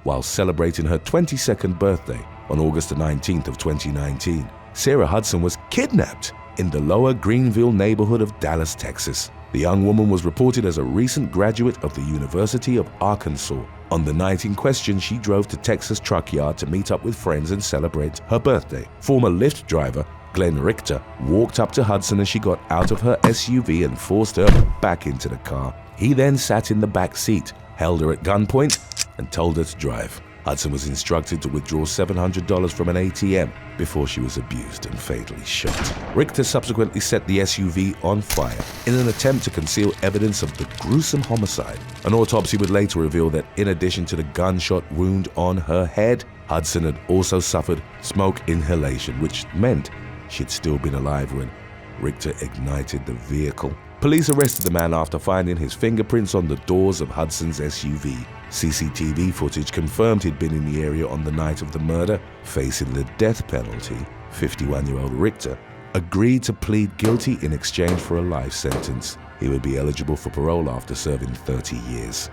while celebrating her 22nd birthday on August the 19th of 2019. Sarah Hudson was kidnapped in the Lower Greenville neighborhood of Dallas, Texas. The young woman was reported as a recent graduate of the University of Arkansas. On the night in question, she drove to Texas Truck Yard to meet up with friends and celebrate her birthday. Former Lyft driver Glenn Richter walked up to Hudson as she got out of her SUV and forced her back into the car. He then sat in the back seat, held her at gunpoint, and told her to drive. Hudson was instructed to withdraw $700 from an ATM before she was abused and fatally shot. Richter subsequently set the SUV on fire in an attempt to conceal evidence of the gruesome homicide. An autopsy would later reveal that in addition to the gunshot wound on her head, Hudson had also suffered smoke inhalation, which meant she'd still been alive when Richter ignited the vehicle. Police arrested the man after finding his fingerprints on the doors of Hudson's SUV. CCTV footage confirmed he'd been in the area on the night of the murder. Facing the death penalty, 51-year-old Richter agreed to plead guilty in exchange for a life sentence. He would be eligible for parole after serving 30 years.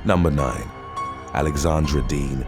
Number 9. Alexandra Dean.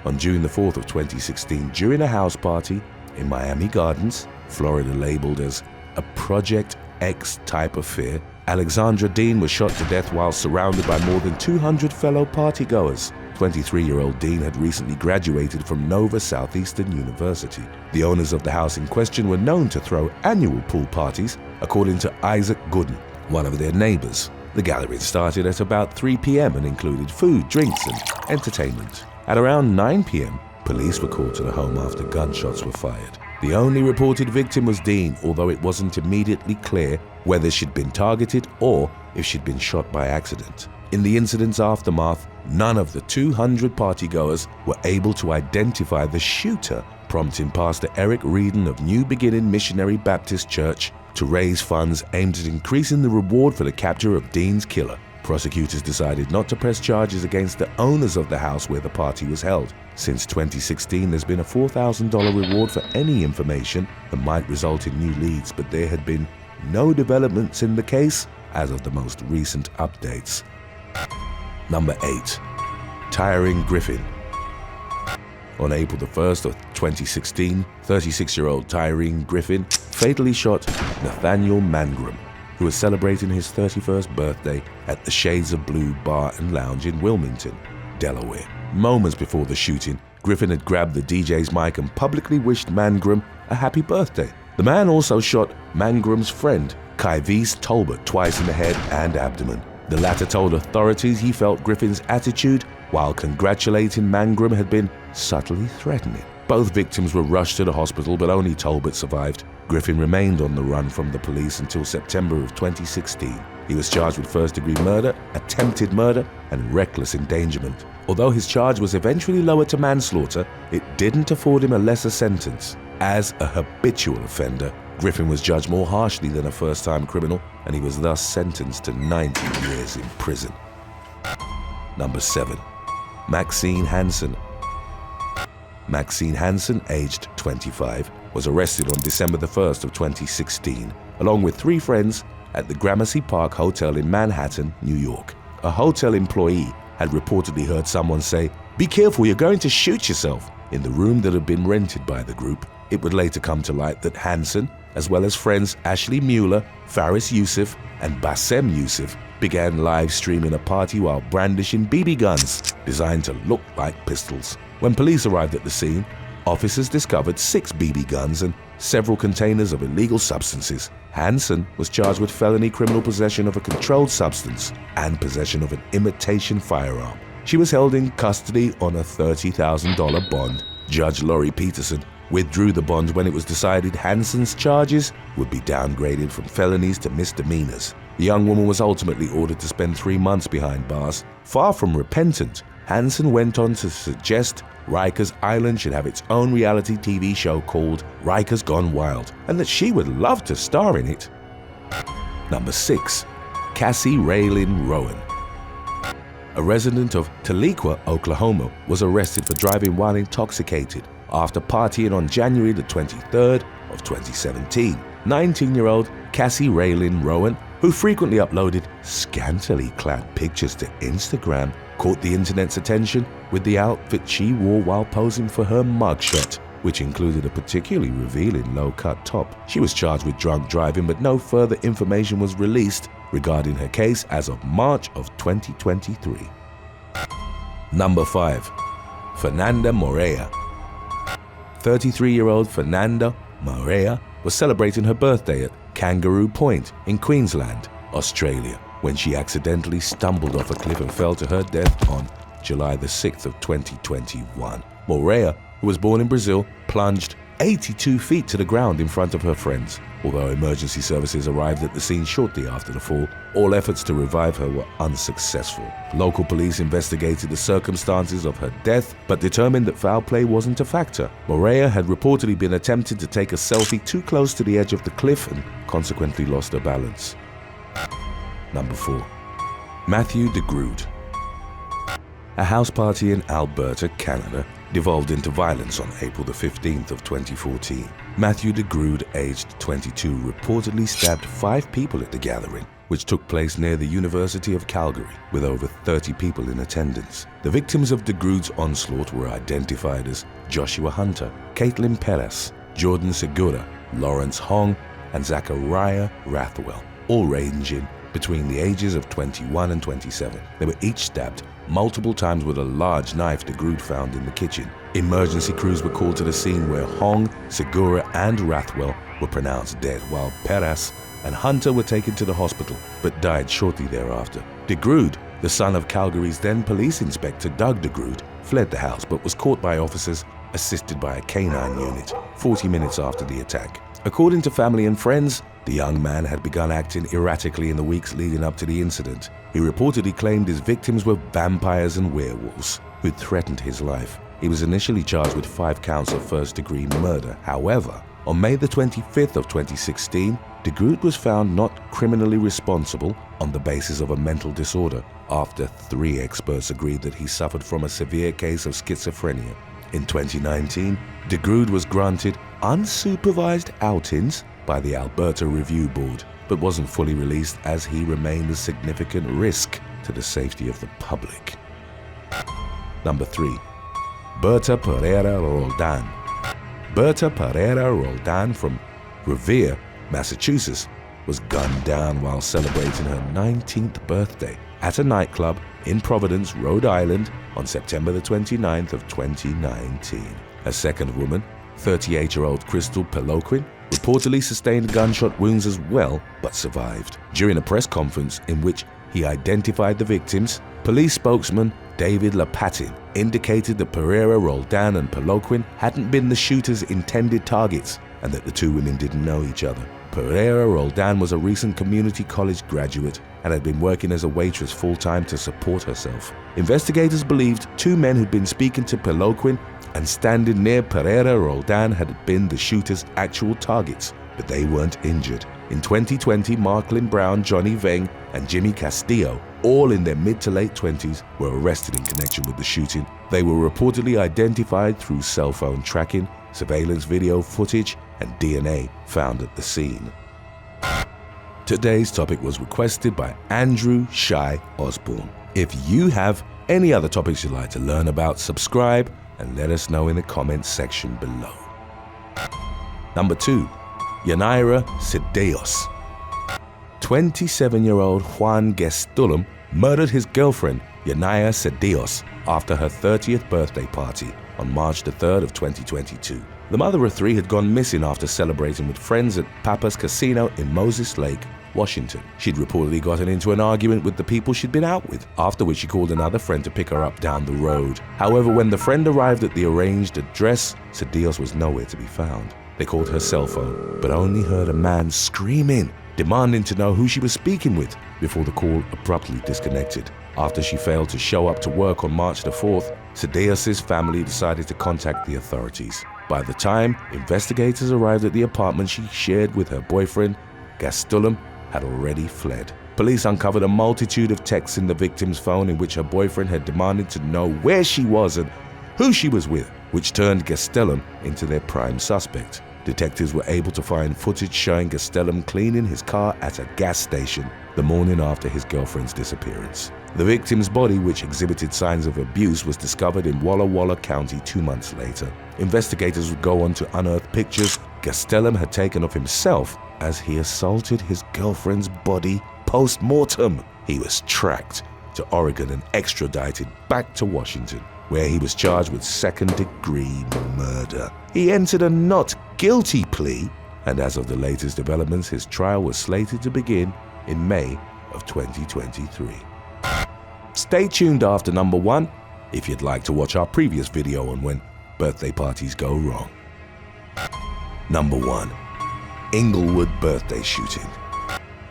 On June the 4th of 2016, during a house party in Miami Gardens, Florida, labeled as a Project X type affair, Alexandra Dean was shot to death while surrounded by more than 200 fellow partygoers. 23-year-old Dean had recently graduated from Nova Southeastern University. The owners of the house in question were known to throw annual pool parties, according to Isaac Gooden, one of their neighbors. The gathering started at about 3 p.m. and included food, drinks, and entertainment. At around 9 p.m., police were called to the home after gunshots were fired. The only reported victim was Dean, although it wasn't immediately clear whether she'd been targeted or if she'd been shot by accident. In the incident's aftermath, none of the 200 partygoers were able to identify the shooter, prompting Pastor Eric Reedon of New Beginning Missionary Baptist Church to raise funds aimed at increasing the reward for the capture of Dean's killer. Prosecutors decided not to press charges against the owners of the house where the party was held. Since 2016, there's been a $4,000 reward for any information that might result in new leads, but there had been no developments in the case as of the most recent updates. Number 8. Tiring Griffin. On April the 1st of 2016, 36-year-old Tyrone Griffin fatally shot Nathaniel Mangrum, who was celebrating his 31st birthday at the Shades of Blue Bar and Lounge in Wilmington, Delaware. Moments before the shooting, Griffin had grabbed the DJ's mic and publicly wished Mangrum a happy birthday. The man also shot Mangrum's friend, Kyvise Tolbert, twice in the head and abdomen. The latter told authorities he felt Griffin's attitude while congratulating Mangrum had been subtly threatening. Both victims were rushed to the hospital, but only Tolbert survived. Griffin remained on the run from the police until September of 2016. He was charged with first-degree murder, attempted murder, and reckless endangerment. Although his charge was eventually lowered to manslaughter, it didn't afford him a lesser sentence. As a habitual offender, Griffin was judged more harshly than a first-time criminal, and he was thus sentenced to 90 years in prison. Number 7. Maxine Hansen. Maxine Hansen, aged 25, was arrested on December the 1st of 2016, along with 3 friends at the Gramercy Park Hotel in Manhattan, New York. A hotel employee had reportedly heard someone say, "Be careful, you're going to shoot yourself," in the room that had been rented by the group. It would later come to light that Hansen, as well as friends Ashley Mueller, Faris Youssef, and Bassem Youssef, began live streaming a party while brandishing BB guns designed to look like pistols. When police arrived at the scene, officers discovered 6 BB guns and several containers of illegal substances. Hansen was charged with felony criminal possession of a controlled substance and possession of an imitation firearm. She was held in custody on a $30,000 bond. Judge Laurie Peterson withdrew the bond when it was decided Hansen's charges would be downgraded from felonies to misdemeanors. The young woman was ultimately ordered to spend 3 months behind bars. Far from repentant, Hansen went on to suggest Rikers Island should have its own reality TV show called Rikers Gone Wild, and that she would love to star in it. Number 6. Cassie Raelin Rowan. A resident of Tahlequah, Oklahoma, was arrested for driving while intoxicated after partying on January the 23rd of 2017. 19-year-old Cassie Raelin Rowan who frequently uploaded scantily clad pictures to Instagram, caught the internet's attention with the outfit she wore while posing for her mugshot, which included a particularly revealing low-cut top. She was charged with drunk driving, but no further information was released regarding her case as of March of 2023. Number 5. Fernanda Maria. 33-year-old Fernanda Maria was celebrating her birthday at Kangaroo Point in Queensland, Australia, when she accidentally stumbled off a cliff and fell to her death on July the 6th of 2021. Maria, who was born in Brazil, plunged 82 feet to the ground in front of her friends. Although emergency services arrived at the scene shortly after the fall, all efforts to revive her were unsuccessful. Local police investigated the circumstances of her death, but determined that foul play wasn't a factor. Maria had reportedly been attempting to take a selfie too close to the edge of the cliff and consequently lost her balance. Number 4. Matthew de Groot. A house party in Alberta, Canada, devolved into violence on April the 15th of 2014. Matthew de Groot, aged 22, reportedly stabbed 5 people at the gathering, which took place near the University of Calgary, with over 30 people in attendance. The victims of de Groot's onslaught were identified as Joshua Hunter, Caitlin Perez, Jordan Segura, Lawrence Hong, and Zachariah Rathwell, all ranging between the ages of 21 and 27. They were each stabbed multiple times with a large knife de Groot found in the kitchen. Emergency crews were called to the scene where Hong, Segura, and Rathwell were pronounced dead, while Perez and Hunter were taken to the hospital but died shortly thereafter. De Groot, the son of Calgary's then police inspector Doug de Groot, fled the house but was caught by officers assisted by a canine unit 40 minutes after the attack. According to family and friends, the young man had begun acting erratically in the weeks leading up to the incident. He reportedly claimed his victims were vampires and werewolves who threatened his life. He was initially charged with 5 counts of first-degree murder. However, on May the 25th of 2016, de Groot was found not criminally responsible on the basis of a mental disorder after 3 experts agreed that he suffered from a severe case of schizophrenia. In 2019, de Groot was granted unsupervised outings by the Alberta Review Board, but wasn't fully released as he remained a significant risk to the safety of the public. Number 3. Berta Pereira Roldan. Berta Pereira Roldan from Revere, Massachusetts, was gunned down while celebrating her 19th birthday at a nightclub in Providence, Rhode Island on September the 29th of 2019. A second woman, 38-year-old Crystal Peloquin, reportedly sustained gunshot wounds as well, but survived. During a press conference in which he identified the victims, police spokesman David Lapatin indicated that Pereira Roldan and Peloquin hadn't been the shooter's intended targets and that the 2 women didn't know each other. Pereira Roldan was a recent community college graduate and had been working as a waitress full-time to support herself. Investigators believed 2 men who'd been speaking to Peloquin and standing near Pereira Roldan had been the shooter's actual targets, but they weren't injured. In 2020, Marklin Brown, Johnny Veng, and Jimmy Castillo, all in their mid to late 20s, were arrested in connection with the shooting. They were reportedly identified through cell phone tracking, surveillance video footage, and DNA found at the scene. Today's topic was requested by Andrew Shy Osborne. If you have any other topics you'd like to learn about, subscribe and let us know in the comments section below. Number 2. Yanira Ceballos. 27-year-old Juan Gastelum murdered his girlfriend Yanira Ceballos after her 30th birthday party on March the 3rd of 2022. The mother of 3 had gone missing after celebrating with friends at Papa's Casino in Moses Lake, Washington. She'd reportedly gotten into an argument with the people she'd been out with, after which she called another friend to pick her up down the road. However, when the friend arrived at the arranged address, Ceballos was nowhere to be found. They called her cell phone, but only heard a man screaming, demanding to know who she was speaking with, before the call abruptly disconnected. After she failed to show up to work on March the 4th, Ceballos' family decided to contact the authorities. By the time investigators arrived at the apartment she shared with her boyfriend, Gastelum had already fled. Police uncovered a multitude of texts in the victim's phone in which her boyfriend had demanded to know where she was and who she was with, which turned Gastelum into their prime suspect. detectives were able to find footage showing Gastelum cleaning his car at a gas station the morning after his girlfriend's disappearance. The victim's body, which exhibited signs of abuse, was discovered in Walla Walla County 2 months later. Investigators would go on to unearth pictures Gastelum had taken of himself as he assaulted his girlfriend's body post-mortem. He was tracked to Oregon and extradited back to Washington, where he was charged with second-degree murder. He entered a not guilty plea, and as of the latest developments, his trial was slated to begin in May of 2023. Stay tuned after number 1 if you'd like to watch our previous video on when birthday parties go wrong. Number 1. Inglewood birthday shooting.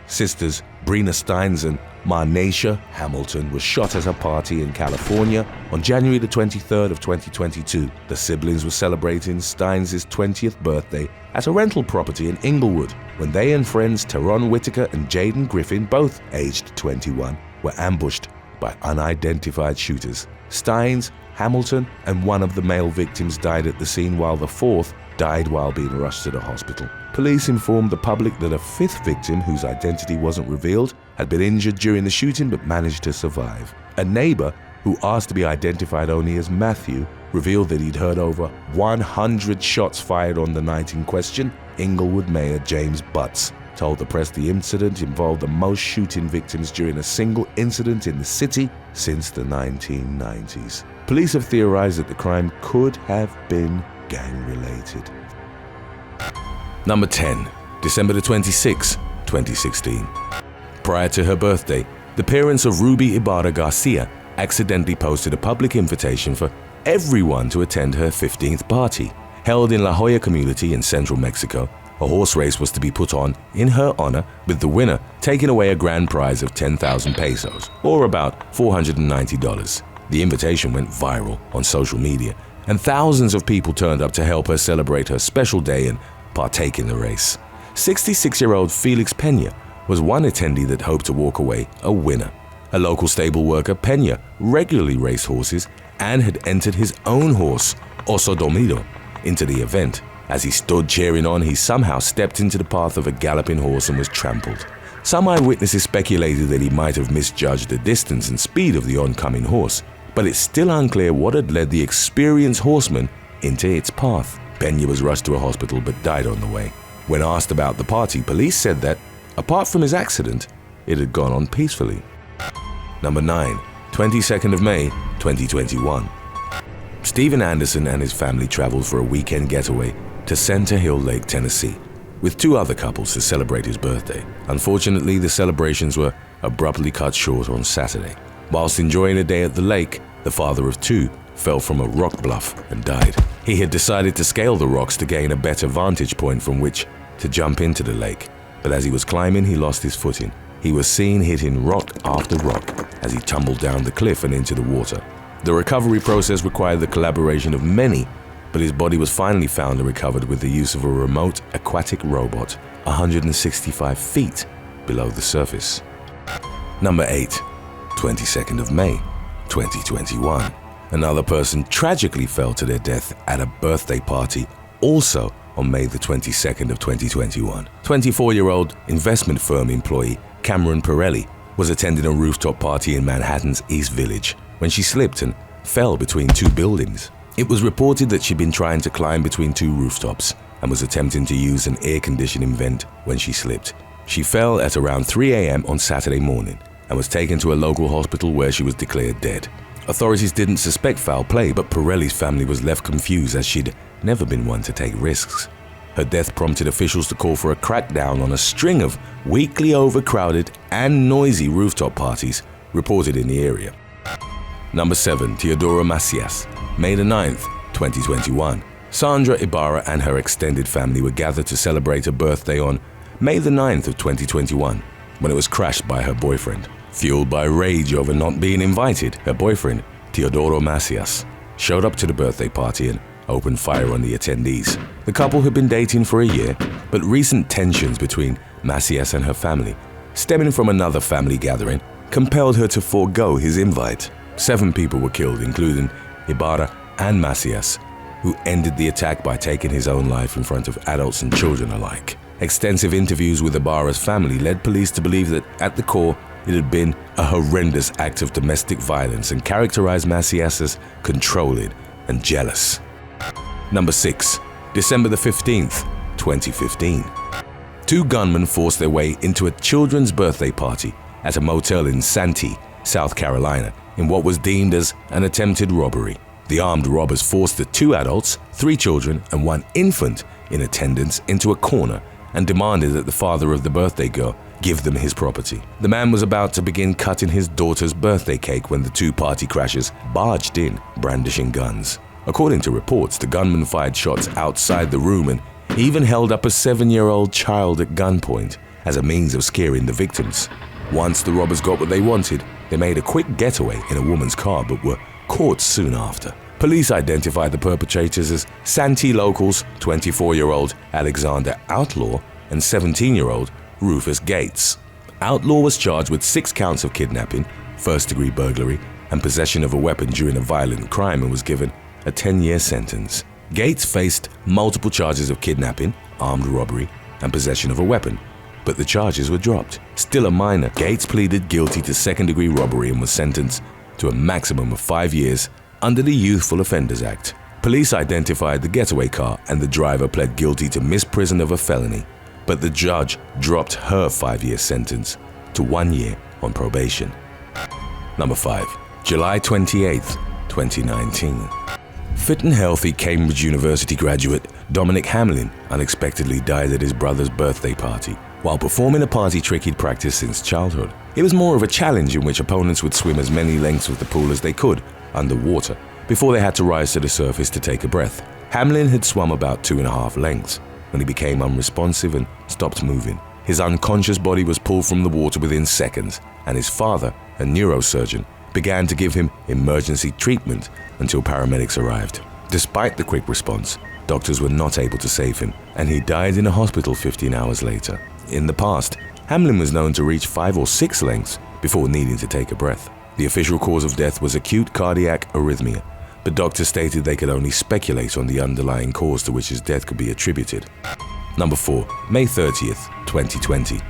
Sisters Brina Steins and Marnacia Hamilton was shot at a party in California on January the 23rd of 2022. The siblings were celebrating Steins' 20th birthday at a rental property in Inglewood when they and friends Teron Whitaker and Jaden Griffin, both aged 21, were ambushed by unidentified shooters. Steins, Hamilton, and one of the male victims died at the scene, while the fourth died while being rushed to the hospital. Police informed the public that a fifth victim, whose identity wasn't revealed, had been injured during the shooting but managed to survive. A neighbor, who asked to be identified only as Matthew, revealed that he'd heard over 100 shots fired on the night in question. Inglewood Mayor James Butts told the press the incident involved the most shooting victims during a single incident in the city since the 1990s. Police have theorized that the crime could have been gang-related. Number 10. December the 26th, 2016. Prior to her birthday, the parents of Ruby Ibarra Garcia accidentally posted a public invitation for everyone to attend her 15th party. Held in La Jolla community in central Mexico, a horse race was to be put on in her honor, with the winner taking away a grand prize of 10,000 pesos, or about $490. The invitation went viral on social media, and thousands of people turned up to help her celebrate her special day and partake in the race. 66-year-old Felix Peña was one attendee that hoped to walk away a winner. A local stable worker, Peña regularly raced horses and had entered his own horse, Oso Dormido, into the event. As he stood cheering on, he somehow stepped into the path of a galloping horse and was trampled. Some eyewitnesses speculated that he might have misjudged the distance and speed of the oncoming horse, but it's still unclear what had led the experienced horseman into its path. Peña was rushed to a hospital but died on the way. When asked about the party, police said that, apart from his accident, it had gone on peacefully. Number 9. 22nd of May, 2021. Stephen Anderson and his family traveled for a weekend getaway to Center Hill Lake, Tennessee, with 2 other couples to celebrate his birthday. Unfortunately, the celebrations were abruptly cut short on Saturday. Whilst enjoying a day at the lake, the father of 2 fell from a rock bluff and died. He had decided to scale the rocks to gain a better vantage point from which to jump into the lake, but as he was climbing, he lost his footing. He was seen hitting rock after rock as he tumbled down the cliff and into the water. The recovery process required the collaboration of many, but his body was finally found and recovered with the use of a remote aquatic robot 165 feet below the surface. Number 8. 22nd of May, 2021. Another person tragically fell to their death at a birthday party, also on May the 22nd of 2021. 24-year-old investment firm employee Cameron Pirelli was attending a rooftop party in Manhattan's East Village when she slipped and fell between 2 buildings. It was reported that she'd been trying to climb between 2 rooftops and was attempting to use an air conditioning vent when she slipped. She fell at around 3 a.m. on Saturday morning and was taken to a local hospital where she was declared dead. Authorities didn't suspect foul play, but Pirelli's family was left confused as she'd never been one to take risks. Her death prompted officials to call for a crackdown on a string of weekly overcrowded and noisy rooftop parties reported in the area. Number 7. Theodora Macias, May the 9th, 2021. Sandra Ibarra and her extended family were gathered to celebrate her birthday on May the 9th of 2021, when it was crashed by her boyfriend. Fueled by rage over not being invited, her boyfriend, Theodora Macias, showed up to the birthday party and opened fire on the attendees. The couple had been dating for a year, but recent tensions between Macias and her family, stemming from another family gathering, compelled her to forego his invite. 7 people were killed, including Ibarra and Macias, who ended the attack by taking his own life in front of adults and children alike. Extensive interviews with Ibarra's family led police to believe that, at the core, it had been a horrendous act of domestic violence and characterized Macias as controlling and jealous. Number 6. December the 15th, 2015. Two gunmen forced their way into a children's birthday party at a motel in Santee, South Carolina, in what was deemed as an attempted robbery. The armed robbers forced the 2 adults, 3 children, and 1 infant in attendance into a corner and demanded that the father of the birthday girl give them his property. The man was about to begin cutting his daughter's birthday cake when the 2 party crashers barged in, brandishing guns. According to reports, the gunman fired shots outside the room and even held up a 7-year-old child at gunpoint as a means of scaring the victims. Once the robbers got what they wanted, they made a quick getaway in a woman's car but were caught soon after. Police identified the perpetrators as Santee locals 24-year-old Alexander Outlaw and 17-year-old Rufus Gates. Outlaw was charged with 6 counts of kidnapping, first-degree burglary, and possession of a weapon during a violent crime and was given a 10-year sentence. Gates faced multiple charges of kidnapping, armed robbery, and possession of a weapon, but the charges were dropped. Still a minor, Gates pleaded guilty to second-degree robbery and was sentenced to a maximum of 5 years under the Youthful Offenders Act. Police identified the getaway car and the driver pled guilty to misprision of a felony, but the judge dropped her 5-year sentence to 1 year on probation. Number 5. July 28th, 2019. Fit and healthy Cambridge University graduate Dominic Hamlin unexpectedly died at his brother's birthday party while performing a party trick he'd practiced since childhood. It was more of a challenge in which opponents would swim as many lengths of the pool as they could underwater before they had to rise to the surface to take a breath. Hamlin had swum about 2.5 lengths when he became unresponsive and stopped moving. His unconscious body was pulled from the water within seconds, and his father, a neurosurgeon, began to give him emergency treatment until paramedics arrived. Despite the quick response, doctors were not able to save him, and he died in a hospital 15 hours later. In the past, Hamlin was known to reach 5 or 6 lengths before needing to take a breath. The official cause of death was acute cardiac arrhythmia, but doctors stated they could only speculate on the underlying cause to which his death could be attributed. Number 4. May 30th, 2020.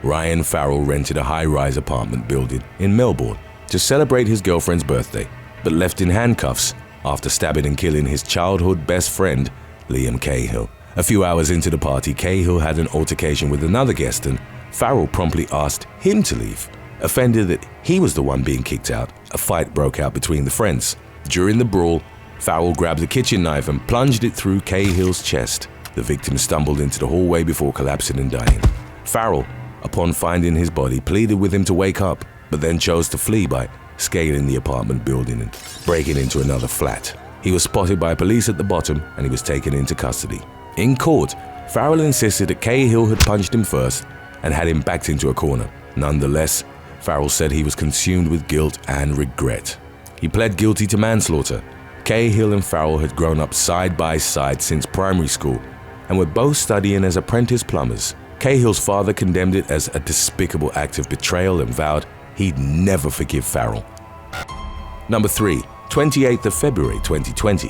Ryan Farrell rented a high-rise apartment building in Melbourne to celebrate his girlfriend's birthday, but left in handcuffs after stabbing and killing his childhood best friend, Liam Cahill. A few hours into the party, Cahill had an altercation with another guest and Farrell promptly asked him to leave. Offended that he was the one being kicked out, a fight broke out between the friends. During the brawl, Farrell grabbed a kitchen knife and plunged it through Cahill's chest. The victim stumbled into the hallway before collapsing and dying. Farrell, upon finding his body, pleaded with him to wake up, but then chose to flee by scaling the apartment building and breaking into another flat. He was spotted by police at the bottom and he was taken into custody. In court, Farrell insisted that Cahill had punched him first and had him backed into a corner. Nonetheless, Farrell said he was consumed with guilt and regret. He pled guilty to manslaughter. Cahill and Farrell had grown up side by side since primary school and were both studying as apprentice plumbers. Cahill's father condemned it as a despicable act of betrayal and vowed he'd never forgive Farrell. Number 3. 28th of February 2020.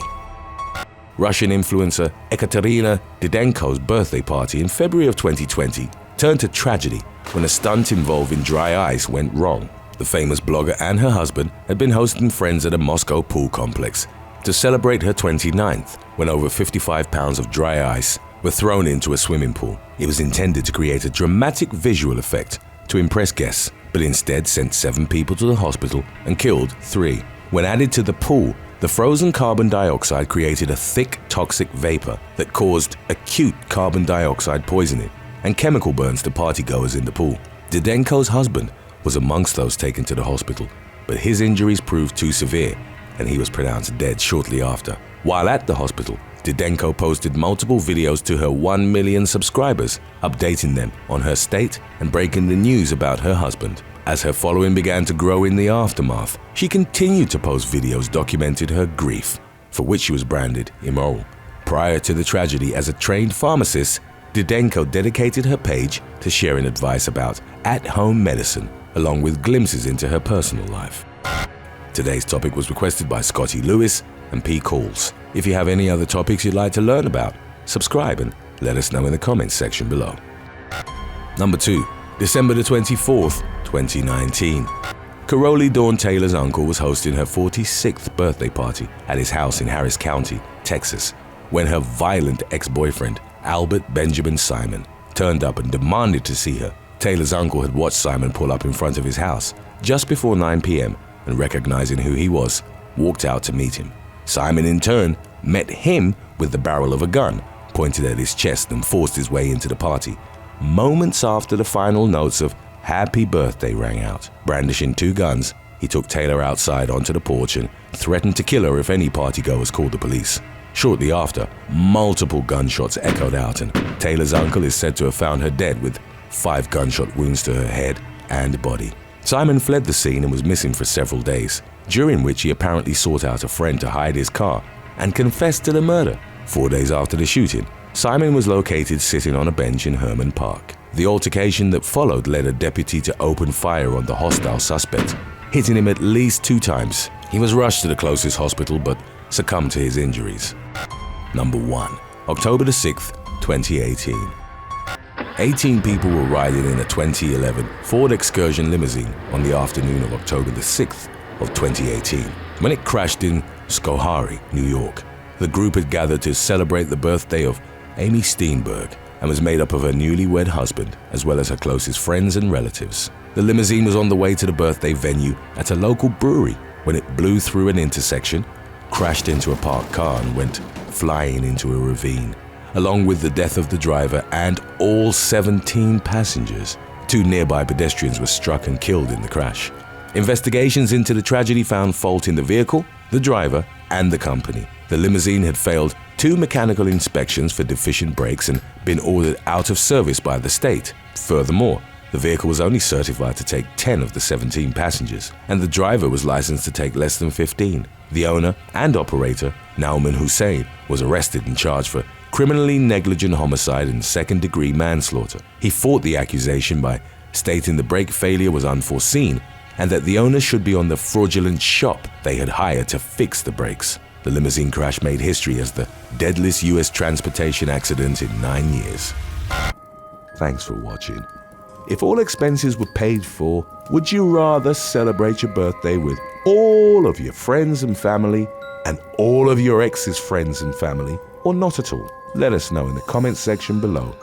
Russian influencer Ekaterina Dedenko's birthday party in February of 2020 turned to tragedy when a stunt involving dry ice went wrong. The famous blogger and her husband had been hosting friends at a Moscow pool complex to celebrate her 29th when over 55 pounds of dry ice were thrown into a swimming pool. It was intended to create a dramatic visual effect to impress guests, but instead sent 7 people to the hospital and killed 3. When added to the pool, the frozen carbon dioxide created a thick, toxic vapor that caused acute carbon dioxide poisoning and chemical burns to partygoers in the pool. Dedenko's husband was amongst those taken to the hospital, but his injuries proved too severe and he was pronounced dead shortly after. While at the hospital, Dedenko posted multiple videos to her 1 million subscribers, updating them on her state and breaking the news about her husband. As her following began to grow in the aftermath, she continued to post videos documenting her grief, for which she was branded immoral. Prior to the tragedy, as a trained pharmacist, Dedenko dedicated her page to sharing advice about at-home medicine, along with glimpses into her personal life. Today's topic was requested by Scotty Lewis and P. Calls. If you have any other topics you'd like to learn about, subscribe and let us know in the comments section below. Number 2. December the 24th, 2019. Karoli Dawn Taylor's uncle was hosting her 46th birthday party at his house in Harris County, Texas, when her violent ex-boyfriend, Albert Benjamin Simon, turned up and demanded to see her. Taylor's uncle had watched Simon pull up in front of his house just before 9 p.m. and, recognizing who he was, walked out to meet him. Simon, in turn, met him with the barrel of a gun pointed at his chest and forced his way into the party. Moments after the final notes of "Happy Birthday" rang out, brandishing 2 guns, he took Taylor outside onto the porch and threatened to kill her if any partygoers called the police. Shortly after, multiple gunshots echoed out, and Taylor's uncle is said to have found her dead with 5 gunshot wounds to her head and body. Simon fled the scene and was missing for several days, during which he apparently sought out a friend to hide his car and confessed to the murder. 4 days after the shooting, Simon was located sitting on a bench in Herman Park. The altercation that followed led a deputy to open fire on the hostile suspect, hitting him at least 2 times. He was rushed to the closest hospital but succumbed to his injuries. Number 1. October the 6th, 2018. 18 people were riding in a 2011 Ford Excursion limousine on the afternoon of October the 6th of 2018 when it crashed in Schoharie, New York. The group had gathered to celebrate the birthday of Amy Steenberg and was made up of her newlywed husband as well as her closest friends and relatives. The limousine was on the way to the birthday venue at a local brewery when it blew through an intersection, crashed into a parked car and went flying into a ravine, along with the death of the driver and all 17 passengers. 2 nearby pedestrians were struck and killed in the crash. Investigations into the tragedy found fault in the vehicle, the driver, and the company. The limousine had failed 2 mechanical inspections for deficient brakes and been ordered out of service by the state. Furthermore, the vehicle was only certified to take 10 of the 17 passengers, and the driver was licensed to take less than 15. The owner and operator, Nauman Hussein, was arrested and charged for criminally negligent homicide and second-degree manslaughter. He fought the accusation by stating the brake failure was unforeseen and that the owner should be on the fraudulent shop they had hired to fix the brakes. The limousine crash made history as the deadliest U.S. transportation accident in 9 years. Thanks for watching. If all expenses were paid for, would you rather celebrate your birthday with all of your friends and family and all of your ex's friends and family, or not at all? Let us know in the comments section below.